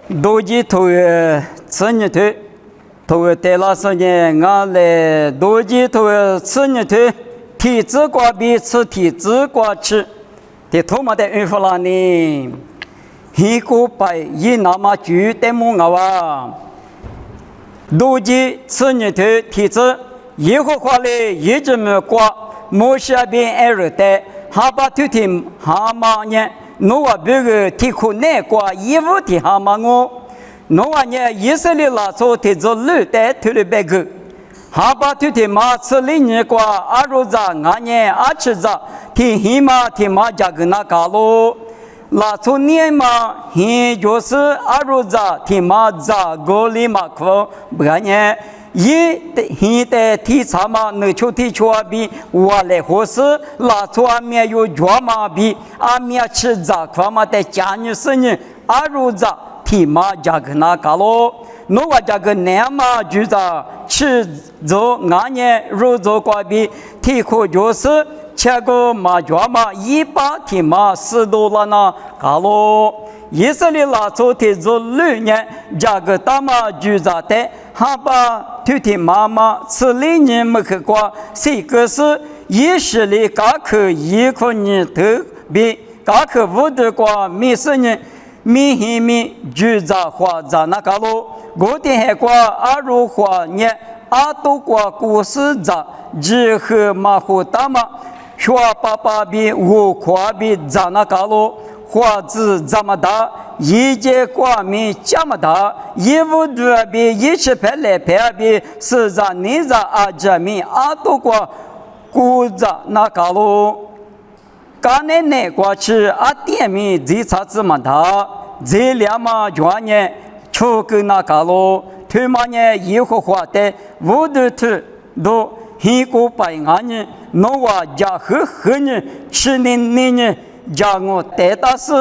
都记头次日头，头带了10年，俺来都记头次日头，体质瓜比吃体质瓜吃，的头嘛的孕妇啦呢，一个白一那么久的么个哇，都记次日头体质，以后话嘞一直没瓜，没下边二代，哈巴头天哈嘛呢。侬话别个提苦难过，衣服提哈嘛我，侬话呢以色列拉出提着路带推了别个，哈巴推提马吃里年过阿如咋俺呢阿吃咋，提起码提马加个那嘎咯，拉出年嘛，现就是阿如咋提马咋个里马可不然呢。现在提查嘛，你就提出比我来合适，拉出阿面有脚嘛比阿面吃杂块嘛在家里生人，阿如咋提嘛加个那个咯，侬话加个南嘛就咋吃走俺呢肉走瓜比提苦就是吃个嘛脚嘛100提嘛$10了那个咯。以色列拉出提着6年，加个大马就咋的，哈巴推提妈妈吃2年没去过，谁个是以色列嘎克一个人头比嘎克无的过米10年，米黑米就咋花咋那个咯，我的还过阿如花年阿都过故事咋，只和马虎大马，说爸爸比我夸比咋那个咯。花子这么大，一节瓜米这么大，一物多比一起拍来拍比，是在你在阿这米阿多瓜，古在那个咯。刚才那瓜吃阿点米这才这么大，这两嘛专业出个那个咯，他妈呢以后花的无的土都一个白眼呢，侬话家和呢吃呢。叫我带大事，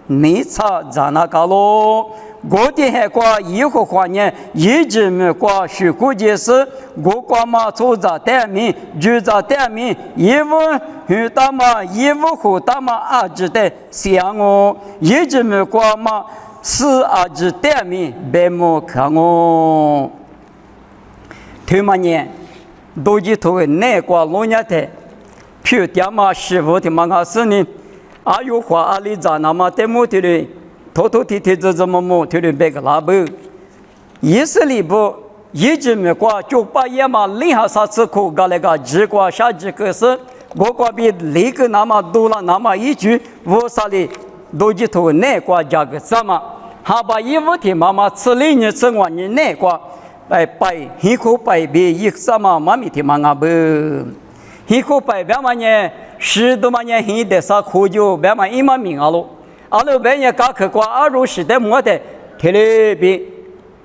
你查在那个咯？我的还挂以后话呢，一直没挂学过件事，我挂嘛做着带名，就着带名，一问遇到嘛，一问回答嘛，阿只的想我，一直没挂嘛，是阿只带名，别莫看我。他们呢，都去头那挂老年的，票点嘛师傅的嘛个事呢？阿有话阿里咋那么点么的嘞？偷偷提提这么的嘞别个拉不？以色列不一直没过，就把也嘛另下啥子苦搞那个几瓜下几个是，我瓜比那个那么多了那么一句，我啥哩都去头那瓜加个什么？还把衣服的妈妈吃2年吃完你那瓜，白一口白比一什么妈咪的妈阿不？一口白别嘛呢？10多万年现在啥苦就别嘛1万名阿罗，阿罗别人刚去过阿如时代没得，特别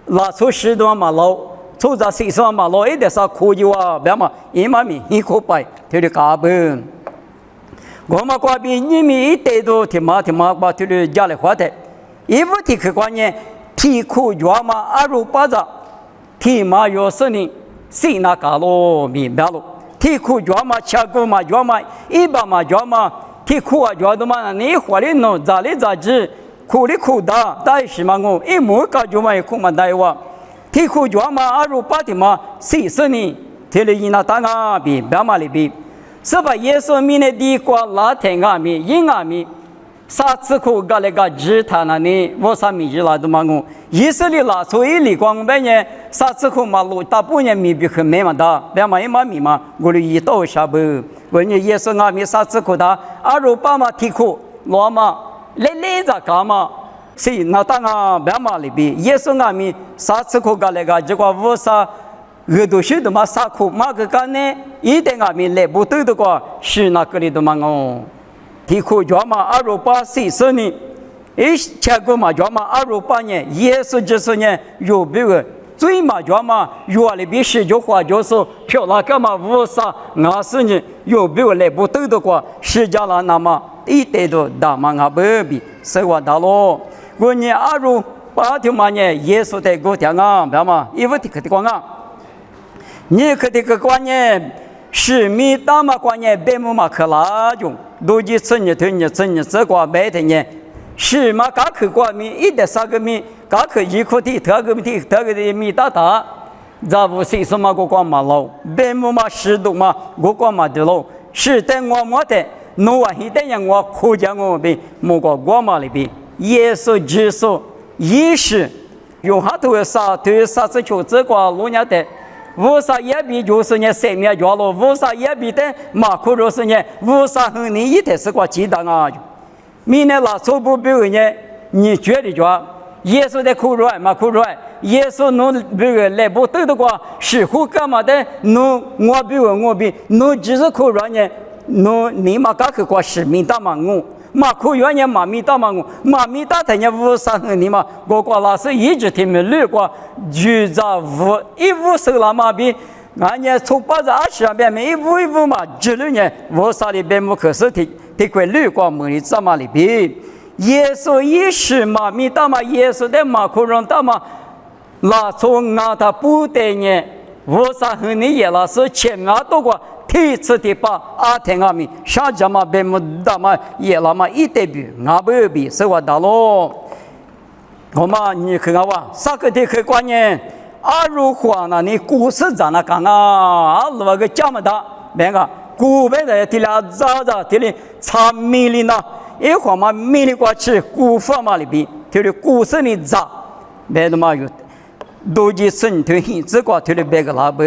拉出10多万马老，出着40万马老，一点啥苦就啊别嘛1万名一口白，特别嘎本。我们瓜比你们一代都天马把特别家里花的，一不提去过呢，提苦就嘛阿如巴扎，提马有10年，谁那嘎罗明白了？提苦脚嘛，吃过嘛脚嘛，一般嘛脚嘛，提苦啊脚的嘛，你活的喏，咋里咋子，苦的苦大，大是嘛我，一摸个就嘛苦嘛大哇，提苦脚嘛，阿如巴的嘛，40年，提了一那大阿比，别嘛里比，是把耶稣米的地瓜拉天阿米，因阿米。啥次苦搞那个吉他那里，我啥米吉拉都嘛我，以色列拉出一里光白呢，啥次苦嘛路大半年米比很没嘛大，别嘛一嘛米嘛，我的一刀下不，我你耶稣阿米啥次苦大，阿如巴嘛提苦，罗嘛来着干嘛？是那当啊别嘛里边，耶稣阿米啥次苦搞那个，结果我啥。耳朵修的嘛啥苦嘛个干呢？一点阿米来不对的话，是那个里的嘛哦。提苦脚嘛阿如巴40年，一吃过嘛脚嘛阿如巴呢，耶稣就是呢有别个最嘛脚嘛，有里边10句话就是漂亮干嘛无啥50年有别个来不对的话，实际上那么一点都大嘛阿不比是我大咯。我呢阿如巴条嘛呢，耶稣在过天啊，别嘛，因为提克的光啊，你可这个观念。是米大嘛观念，别么嘛可拉种，都去吃你推你吃你这瓜白的呢，是嘛？嘎克瓜米一点三个米，嘎克一颗地，特个的米大大，咱不是什么个光嘛喽？别么嘛适度嘛，我光嘛的喽。是的，我没得，我一点样我苦讲我比莫个光嘛里边，耶稣基督也是用哈头啥对啥子求这个路伢的。无啥也比就是呢生命角落，无啥也比的马可就是呢，无啥和你一点是个鸡蛋啊！明年那初步表呢，你觉得讲耶稣的苦软嘛苦软，耶稣侬表来不对的话，是乎干嘛的？侬我表我比，侬只是苦软呢，侬你嘛搞去过使命大嘛我。马苦原年马米大嘛我，马米大他年无啥和你嘛，我过老师一直听没录过，就在无一无收了嘛比，俺年从20边没一无嘛，16年无啥里边没可是的块录过没里怎么里边，耶稣也是马米大嘛，耶稣的马苦人大嘛，那从俺他不得呢，无啥和你也老师前俺多过。第次的把阿天阿米上家嘛别么大嘛也那么一代表俺不比是我大咯，我嘛你看我啥个的可观念，阿如话那你故事咋那讲啊？那个讲么大，那个古代的提了早提了查米里呢，一会儿嘛米里过去古法嘛里边，提了故事的咋，别的嘛有，都是生推这个提了别个那不。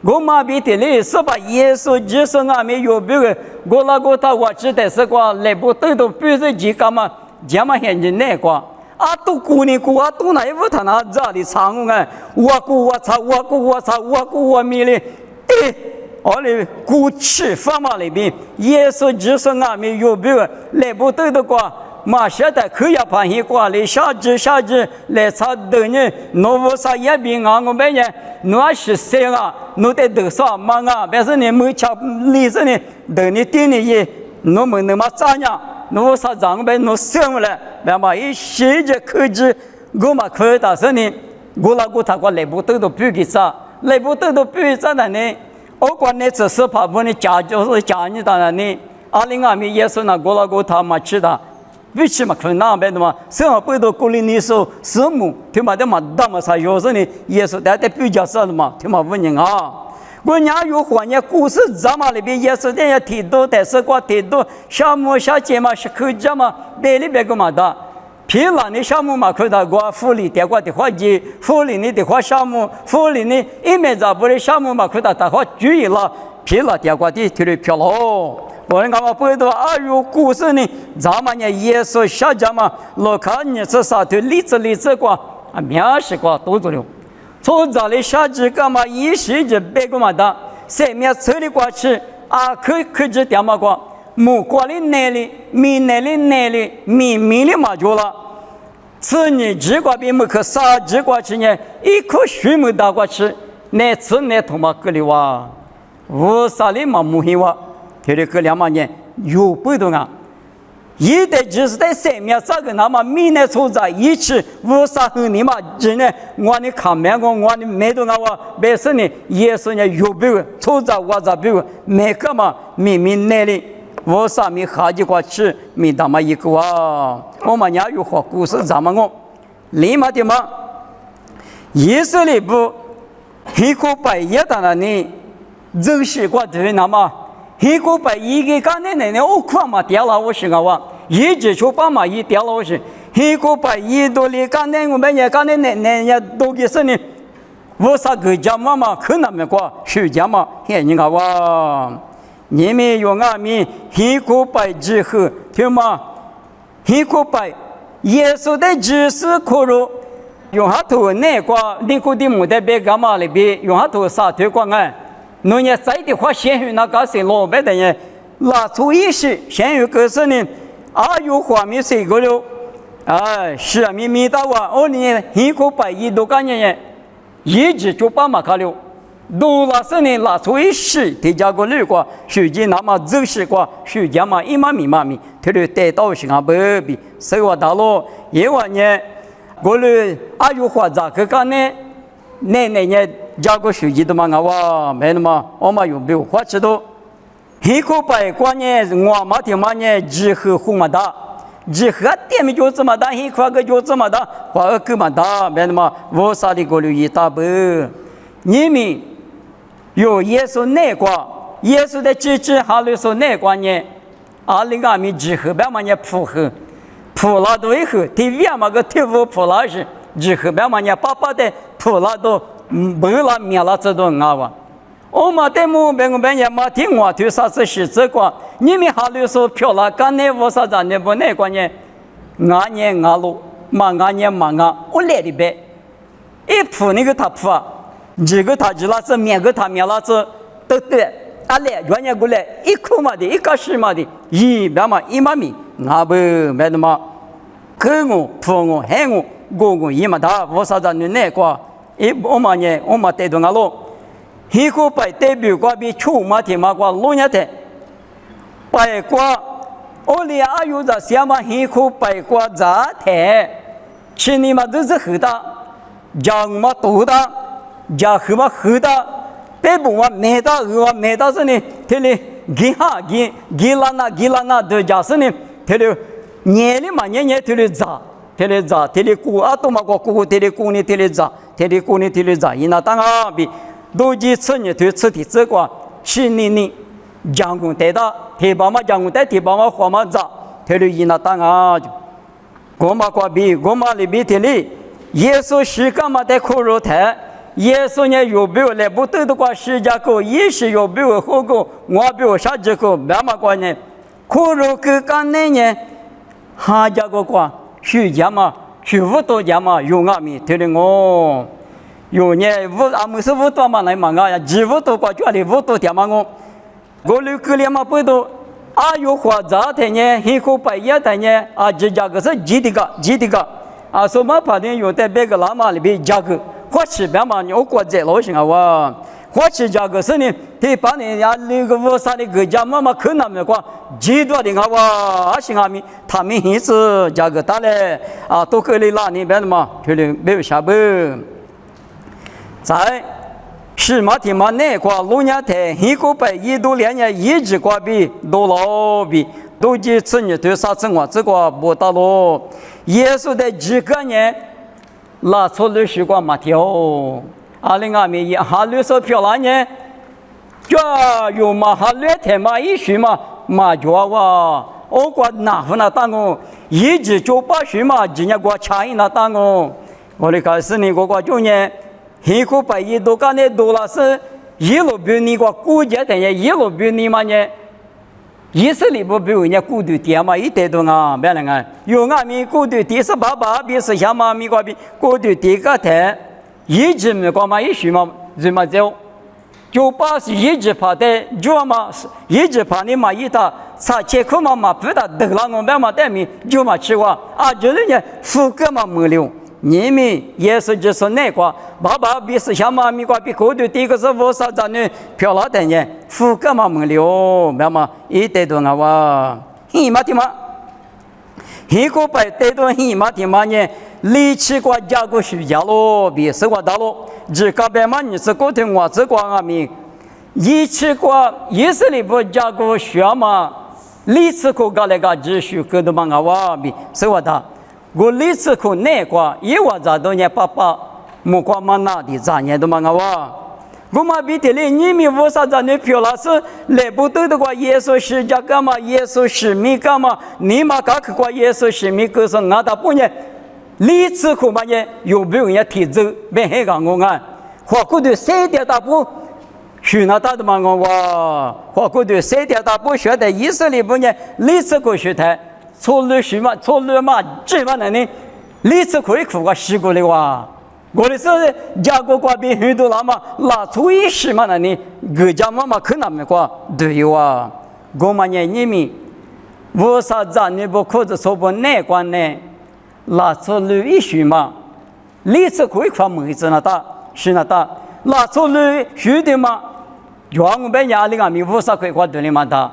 我嘛比的嘞，是把耶稣基督俺们有别个，我那个他我记得是个来不对都必须几干嘛，这么现在那个，啊都姑娘姑啊都那一副他那咋的唱啊，我姑我操我姑我操我姑我米嘞，我嘞姑吃饭嘛里边，耶稣基督俺们有别个来不对的个。马现在可以盘一挂来下肢来查等呢，侬无啥也比俺我们呢，侬是谁啊？侬得多少忙啊？但是你没瞧历史呢，等你店里也，侬们那么咋样？侬啥长辈侬生了，那么一些这科技，我嘛可以打算呢，我那个他个来不得都不给啥，来不得都不给啥的呢？我管你只是怕不你家就是家你当然呢，20米也是那我那个他嘛去的。为什么可能那边的嘛？生活不都鼓励你说什么？听嘛的嘛，那么啥有时呢？也是大家比较少的嘛，听嘛问人啊。我家有环境故事怎么里边也是这样提到，但是过提到项目小节嘛是可以讲嘛，别里别个嘛的。譬如你项目嘛可以到过福利的话的话节，福利你的话项目，福利你一面找不的项目嘛可以到的话注意了，譬如的话的提了票喽。我们讲嘛，不多啊，有故事呢，咱们呢耶稣下家嘛，老看你这啥的例子过啊，描述过多着了。从这里下去干嘛？一时就别个嘛的，前面车里过去啊，可就点嘛过，木瓜的那里，米那里那里，米里嘛就了。此你只管比木克啥只过去呢？一棵树木打过去，那次那头嘛个里哇，无啥里嘛木黑哇。这里可两万年有不同啊，一代就是在前面这个那么民的处在一起，无啥和你嘛，真的我的看面我的没动我，别是呢也是呢有别个处在我这别个每个嘛民那里，无啥米下几过去，米他妈一个啊，我们家有好故事咱们我，立马的嘛，也是里不，一个半夜的那呢，这是过对那么。一个把一个干的那我看嘛掉了我是个哇，一直就把嘛一掉了我是，一个把一多里干的我们也干的那也都给是呢，我啥个家嘛可能没过，是家嘛，嘿你看哇，你们用俺们一个把之后，听嘛，一个把耶稣的知识可入，用下头那个尼古丁姆的别干嘛里边，用下头啥推广啊？侬也在的话，先有那个是老白的人，拿出一些，先有个是呢，啊有画面谁个了？哎，是啊，米到啊，我呢一个把一多干人，一直就把嘛卡了，都那是呢拿出一些，提加个绿瓜，手机那么走时瓜，手机嘛一码米，他就带到是啊不比，所以话大咯，因为呢，我嘞啊有画咋个干呢？那呢？加个手机的嘛，我没那么，我嘛有没有花知道？一个白光呢，我嘛听嘛呢，只和红嘛大，只和点没就这么大，一块个就这么大，花个么大，别那么我啥的过滤一大不，你们有耶稣那挂，耶稣的支持哈律说那挂呢，阿里阿米只和别么呢普和，普拉多一和，第二嘛个天父普拉是，只和别么呢爸爸的普拉多，不拉灭了这都啊哇。我们的目标本也没听我对啥子是这个，你们哈律说漂亮，干那我啥子那不那个呢？俺年俺路，嘛俺年嘛俺，我来的呗。一铺那个他铺啊，几个他几拉子，面个他面拉子，都对。啊来，原来过来一口嘛的，一个是嘛的，一边嘛一嘛米，俺不买的嘛，给我铺我害我一嘛大，我啥子那个，一我嘛呢，我嘛带动俺路。一个白代表过比出马天马过路年的，白过我俩阿有在下嘛一个白过杂台，去年嘛都是黑的，家嘛多的，家黑嘛黑的，北部嘛没的鹅没的是呢，这里给拉那的家是呢，这里年里嘛年这里杂，这里古啊都嘛古，这里古呢这里杂，这里古呢这里杂，伊那当啊比。都几次呢？对此地这个是你将军带的，提拔嘛将军带，提拔嘛花嘛扎，这里伊那当啊，我嘛挂比，我嘛里比这里，耶稣是干嘛的苦肉台？耶稣呢有没有来不对的话，世界口也是有没有后果，我没有啥子口，没嘛关呢？苦肉个干呢？哈家个话，徐家嘛，徐福多家嘛，有阿米，这里我。有呢，阿姆是多嘛来嘛呀，几多过去的多点嘛我留个连嘛不多，啊有花杂的呢，一口白叶的呢，啊这价格是几的个，啊什么怕的有的别个拉嘛里边价格，或是别嘛我过在老行啊哇，或是价格是呢，他把你呀那个我啥的个价嘛可难没过，几多的啊哇，行啊咪，他们一次价格大嘞，啊都可以拉你别的嘛，这里没有下不。在是马天马那块路年台，一个白一度2年一直挂比都老比，都几次呢？对啥子我这个不大咯？耶稣的几个人拉出来是个马条，阿里阿米哈绿色漂亮呢，这有嘛哈绿台嘛一许嘛马脚哇，我过哪户那当我一直就把许嘛今年过差异那当我的开始呢我就呢。一个白一都干的多了是，一路比你个估计等下一路比你嘛呢，意思里不比人家估的点嘛一点多啊，别人啊，有俺们估的第十八比是下嘛米个比估的第个台，一直没过嘛一许嘛人嘛走，就把是一直爬的，就嘛一直爬你嘛一打，查切克嘛不打得了我们嘛带米就嘛吃过啊，就是呢富个嘛没留。你们也是就是那个，爸爸比是小妈咪个比过去第一个是我啥子呢？漂亮的呢，富个嘛没留，明嘛一点多啊哇，一嘛的嘛，一个白带多一嘛的嘛呢，力气个加个虚假咯，比是个大咯，这个白嘛你是过听我这个啊咪，一起个也是里不加个虚嘛，力气个个那个只虚个的嘛啊哇比是个大。我历次可那个，一我咋都呢爸爸，木瓜嘛那的咋呢都嘛哇，我嘛比的嘞，你们为啥子呢漂亮是来不到的话，耶稣是家干嘛？耶稣是米干嘛？你嘛搞个耶稣是米可是俺大不呢？历次可嘛呢？有没有人提走？别黑个我啊，花过的3点大不？学那大的嘛我哇，花过的3点大不学的以色列不呢？历次可学的。错了什么？错了嘛？这嘛呢？历次可以苦个习过的哇！我的是家国瓜比很多了嘛，拉出一时嘛呢？各家嘛可能没过对有啊！我们呢你们，为啥子你不可着说不那关呢？拉出了一时嘛，历次可以苦么子那大是那大，拉出了许的嘛，原我们家里个米为啥可以苦对的嘛大？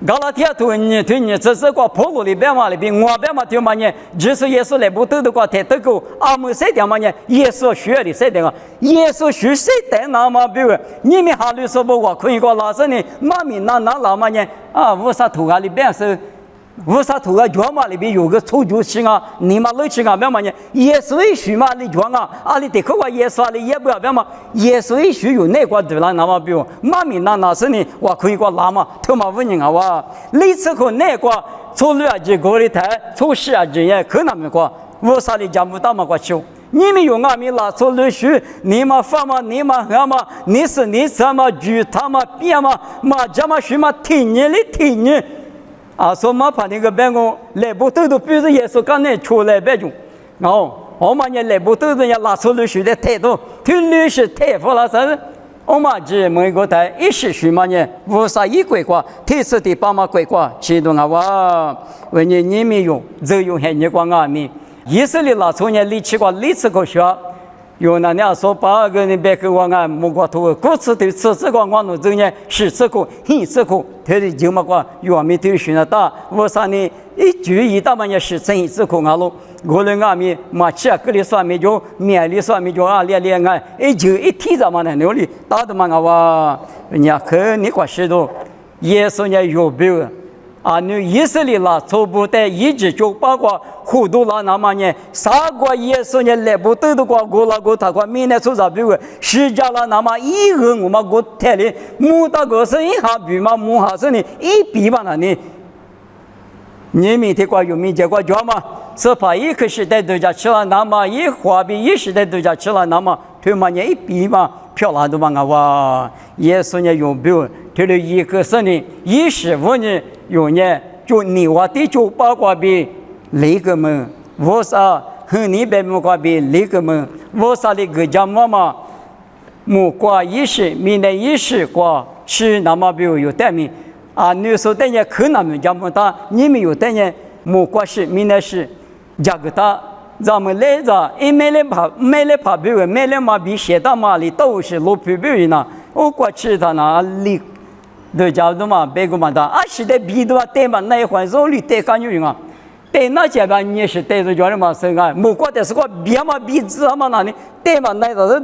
搞了天对你，这是个破路里边嘛里边，我边嘛就嘛呢，就是耶稣来不得的个太得够，阿姆谁点嘛呢？耶稣学的谁点啊？耶稣学谁点那么比如你们哈律说不我可以个老师呢，妈咪那老嘛呢？啊，为啥土啊里边是为啥土个脚嘛里边有个臭脚气啊？你嘛累气啊？别嘛呢？耶稣一许嘛里脚啊？阿里得靠个耶稣里也不要别嘛？耶稣一许有那个对了，那么比如妈咪那是你我可以个拉嘛？他嘛问人啊哇？你此刻那个从六几个里台，从十啊几也可能没个，为啥你讲不到嘛个球？你们有阿米拉错律许，你嘛发嘛，你嘛什么？你是你什么举他嘛变嘛？嘛这么许嘛听你的听你。啊，说嘛怕那个别个来不都都比如耶稣刚才出来别种，然后我们也来不都人家拉出律师的态度，听律师态度了啥子？我们这每个台一时许嘛呢，无啥一规划，第四第八嘛规划，启动啊哇，为你们用，只用还你光阿米，以色列拉出呢力气个力气个学。有那年说八个人别个我按木瓜头，各次对吃这个我弄这呢是这个，很这个，他的就么个有阿米对选了大，我啥呢？一句一大半也是真这个阿路，我们阿米马起啊，这里算没就面里算没就啊，连啊，一就一提着嘛呢，那里打的嘛个哇，人家可你个识到，耶稣呢有病。啊，你以色列啦，初步的一直就包括糊涂啦，那么呢，啥个耶稣呢来不得的过了过他过，明年出啥比如十家了，那么一个我们过台里，木大个是一下比嘛，木下是呢一比嘛那呢，你明天过有明天过叫嘛，是怕一个时代都家吃了，那么一花比一时代都家吃了，那么对嘛呢一比嘛，漂亮的嘛啊哇，耶稣呢有病，这里一个是呢15年。有呢，就你我的就八卦比那个们，我啥和你别木瓜比那个们，我啥的个家妈妈木瓜一时，明年一时瓜是那么比如有代名啊，你说的呢可能没家么大，你们有的呢木瓜是明年是价格大，咱们来着，一买来怕比如买来嘛比写到嘛里都是路皮比呢，我过去他那里。对家的嘛，别个嘛的，啊，是的，比的话，对嘛，那一环手里对干用啊，对那这边你是对着家的嘛，是啊，木瓜的是个别嘛，比子嘛那里，对嘛，那个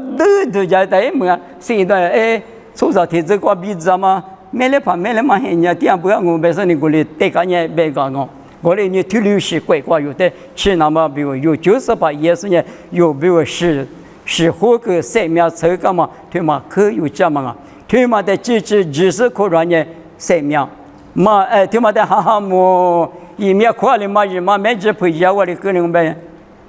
都家对么，现在哎，从啥天这个比子嘛，买了嘛，人家点不要我本身你过来对干也别干我，过来你退流是怪怪有的，是那么比如有98也是呢，有比如是火个3秒车干嘛，对嘛，可有这么啊。他妈的，只可让人3秒，嘛他妈的哈哈么，一面快了嘛，嘛没只陪着我的个人呗，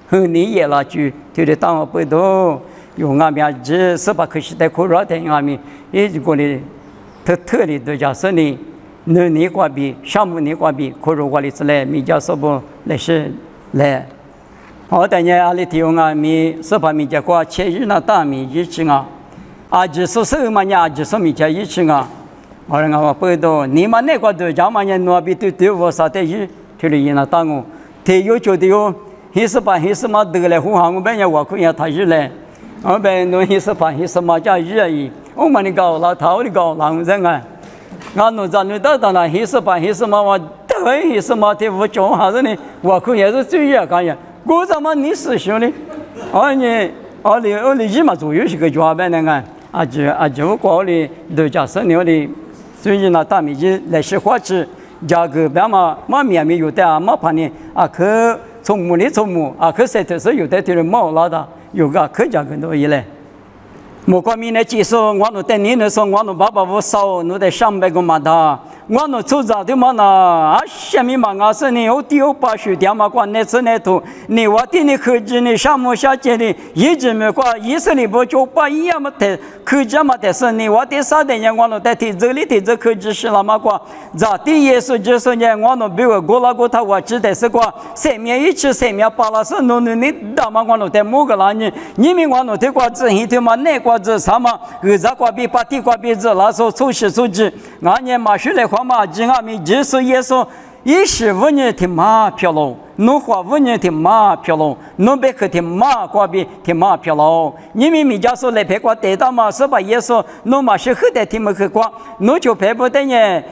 和你也了就，就是当我不懂，有俺们这18可是在可热的俺们，也就过来，特里都叫说你，你挂比，项目你挂比，可热我的之类，米叫说不来是来，好等下阿里提供俺们18米叫挂7日那大米一起啊。啊，就是什么呀？就是米家一起啊！我让我不懂，你们那个都讲嘛呀？那边对我啥的去，去了人家打我，他有觉得哟，还是嘛得来红行，我本来我可以他日来，我本来还是嘛叫日而已，我们的搞老头的搞老人啊，俺弄咱们到那还是嘛我对还是嘛的我讲啥子呢？我可也是最热干呀，我怎么你师兄呢？哦你。我的一嘛左右是个抓班的啊，就过来都假设你的，所以那大米鸡来是花吃，价格别嘛面有的啊，怕你啊可从木啊可晒头是有的就是毛老的，有个可价更多一类。莫光明的技术，我弄带你的说，我弄爸我烧，弄得300个嘛的。我弄做啥的嘛呢？啊，下面嘛，我是你有丢把水电嘛，管那次那头，你我的你科技你项目下接的，一直没过，以色列不就把一样嘛的科技嘛的是你我的啥的人，我弄在这里的这科技是那么过，咋的也是就是呢，我弄比如过了过他我记得是过，3面1起3面8了是弄你大嘛我弄在某个那你们我弄的过之前的嘛那个子什么2个比8地个比子，那时候出去，俺年马学来话嘛，今俺们就是也说15年的马票喽，农花5年的马票喽，农别克的马瓜比的马票喽。你们米家说来拍瓜得到嘛？是吧？也说农马是后代的么去瓜，农就拍不得呢。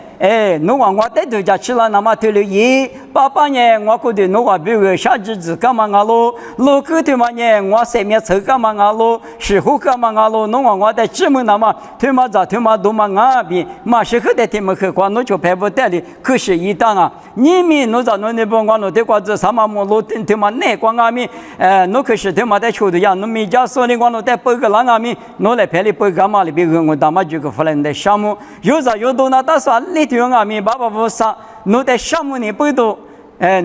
侬话我带头家去了，那么退了一88年，我觉得侬话比如下日子干嘛啊喽？老狗他妈呢，我三面抽干嘛啊喽？石虎干嘛啊喽？侬话我带芝麻那么他妈咋他妈多嘛啊边，马时候的他们去光侬就排不带的，可是一当啊，你们侬咋侬那帮光侬的瓜子啥嘛么路他妈内光啊面，侬可是他妈在球队呀，侬们家说的光侬带包个啷个面，侬来排里包干嘛里边我他妈就个回来的项目，有啥有多那打算里头啊面爸爸不啥，侬带项目你不多，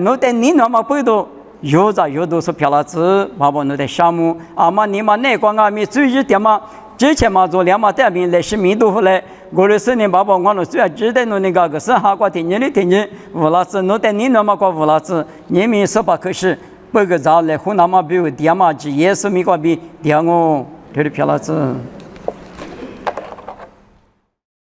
侬带你那么不多。有啥有都是漂亮子，爸爸侬的项目，阿妈你嘛内光啊面注意点嘛，之前嘛做两嘛带面来是面都回来，过了10年爸爸我侬虽然知道侬那个是哈瓜天的天人，乌拉子侬带你那么个乌拉子，你们说吧可是不个早来湖南嘛比如点嘛只耶稣米个比点我，这是漂亮子。